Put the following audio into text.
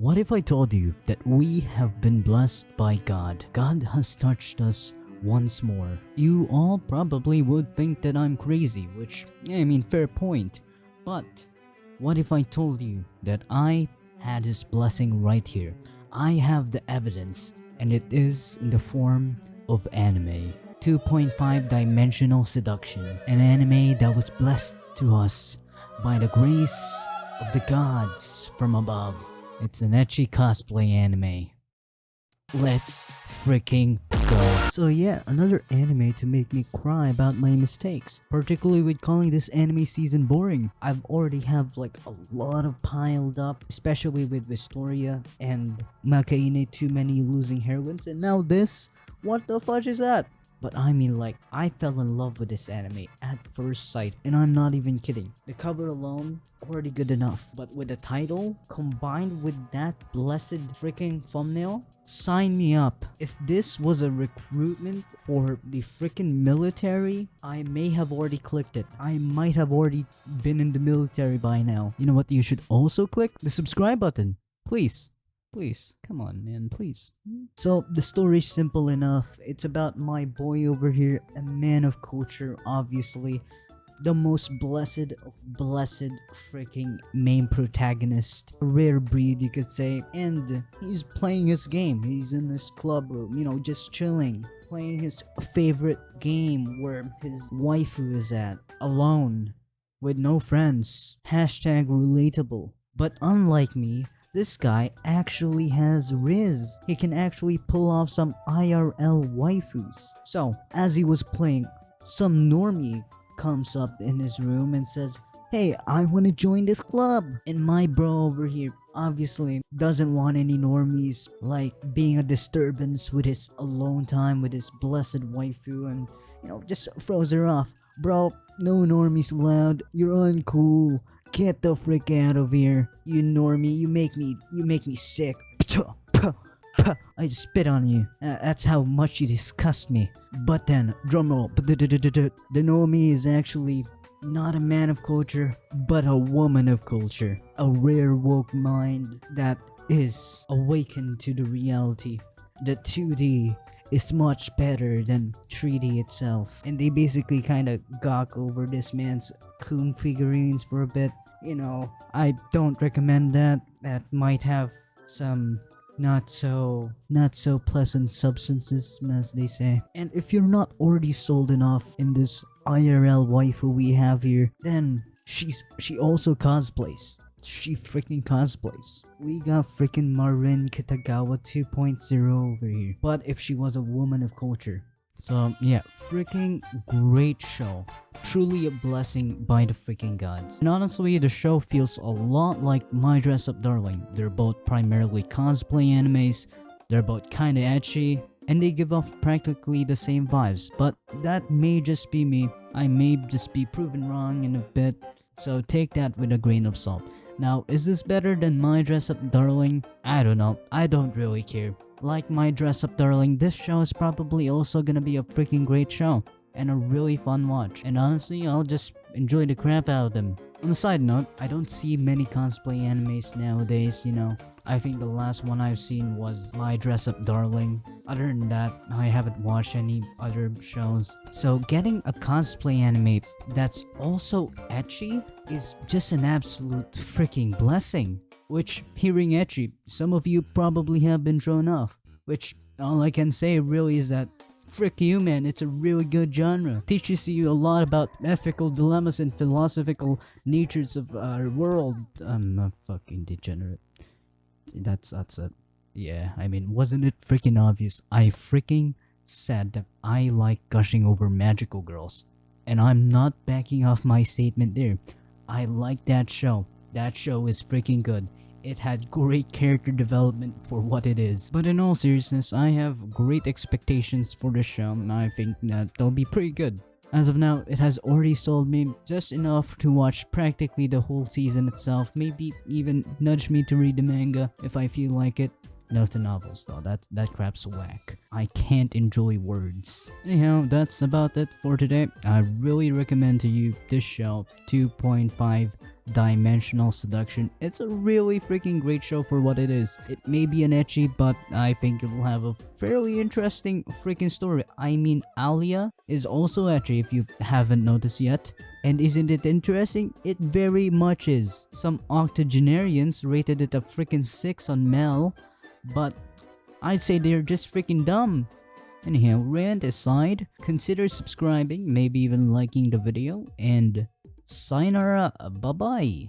What if I told you that we have been blessed by God? God has touched us once more. You all probably would think that I'm crazy, which, I mean, fair point. But what if I told you that I had his blessing right here? I have the evidence, and it is in the form of anime. 2.5 Dimensional Seduction, an anime that was blessed to us by the grace of the gods from above. It's an ecchi cosplay anime. Let's freaking go. So yeah, another anime to make me cry about my mistakes, particularly with calling this anime season boring. I've already have like a lot of piled up, especially with Vistoria and Makaine, too many losing heroines, and now this. What the fudge is that? But I mean, like, I fell in love with this anime at first sight, and I'm not even kidding. The cover alone, already good enough. But with the title, combined with that blessed freaking thumbnail, sign me up. If this was a recruitment for the freaking military, I may have already clicked it. I might have already been in the military by now. You know what you should also click? The subscribe button. Please. Please, come on man, please. So the story's simple enough. It's about my boy over here, a man of culture, obviously. The most blessed of blessed freaking main protagonist. A rare breed, you could say. And he's playing his game. He's in his club room, you know, just chilling. Playing his favorite game where his waifu is at. Alone. With no friends. Hashtag relatable. But unlike me, this guy actually has riz. He can actually pull off some IRL waifus. So, as he was playing, some normie comes up in his room and says, "Hey, I want to join this club." And my bro over here obviously doesn't want any normies like being a disturbance with his alone time with his blessed waifu, and just throws her off. "Bro, no normies allowed. You're uncool. Get the frick out of here, you normie. You make me sick." I just spit on you. That's how much you disgust me. But then, drumroll, the normie is actually not a man of culture, but a woman of culture. A rare woke mind that is awakened to the reality that 2D is much better than 3D itself. And they basically kind of gawk over this man's coon figurines for a bit. I don't recommend that. That might have some not so pleasant substances, as they say. And if you're not already sold enough in this IRL waifu we have here, then she also cosplays. She freaking cosplays. We got freaking Marin Kitagawa 2.0 over here. But if she was a woman of culture. So yeah, freaking great show. Truly a blessing by the freaking gods. And honestly, the show feels a lot like My Dress Up Darling. They're both primarily cosplay animes. They're both kinda ecchi. And they give off practically the same vibes. But that may just be me. I may just be proven wrong in a bit. So take that with a grain of salt. Now, is this better than My Dress Up Darling? I don't know. I don't really care. Like My Dress Up Darling, this show is probably also gonna be a freaking great show. And a really fun watch. And honestly, I'll just enjoy the crap out of them. On a side note, I don't see many cosplay animes nowadays, I think the last one I've seen was My Dress Up Darling. Other than that, I haven't watched any other shows. So getting a cosplay anime that's also ecchi is just an absolute freaking blessing. Which, hearing ecchi, some of you probably have been thrown off. Which, all I can say really is that, frick you man, it's a really good genre. Teaches you a lot about ethical dilemmas and philosophical natures of our world. I'm a fucking degenerate. That's it. Yeah, I mean, wasn't it freaking obvious? I freaking said that I like gushing over magical girls. And I'm not backing off my statement there. I like that show. That show is freaking good. It had great character development for what it is. But in all seriousness, I have great expectations for the show, and I think that they'll be pretty good. As of now, it has already sold me just enough to watch practically the whole season itself, maybe even nudge me to read the manga if I feel like it. No to novels though, that crap's whack. I can't enjoy words. Anyhow, that's about it for today. I really recommend to you this show, 2.5 Dimensional Seduction. It's a really freaking great show for what it is. It may be an ecchi, but I think it will have a fairly interesting freaking story. I mean, Alia is also ecchi if you haven't noticed yet. And isn't it interesting? It very much is. Some octogenarians rated it a freaking 6 on Mel, but I'd say they're just freaking dumb. Anyhow, rant aside, consider subscribing, maybe even liking the video, and sayonara, bye bye.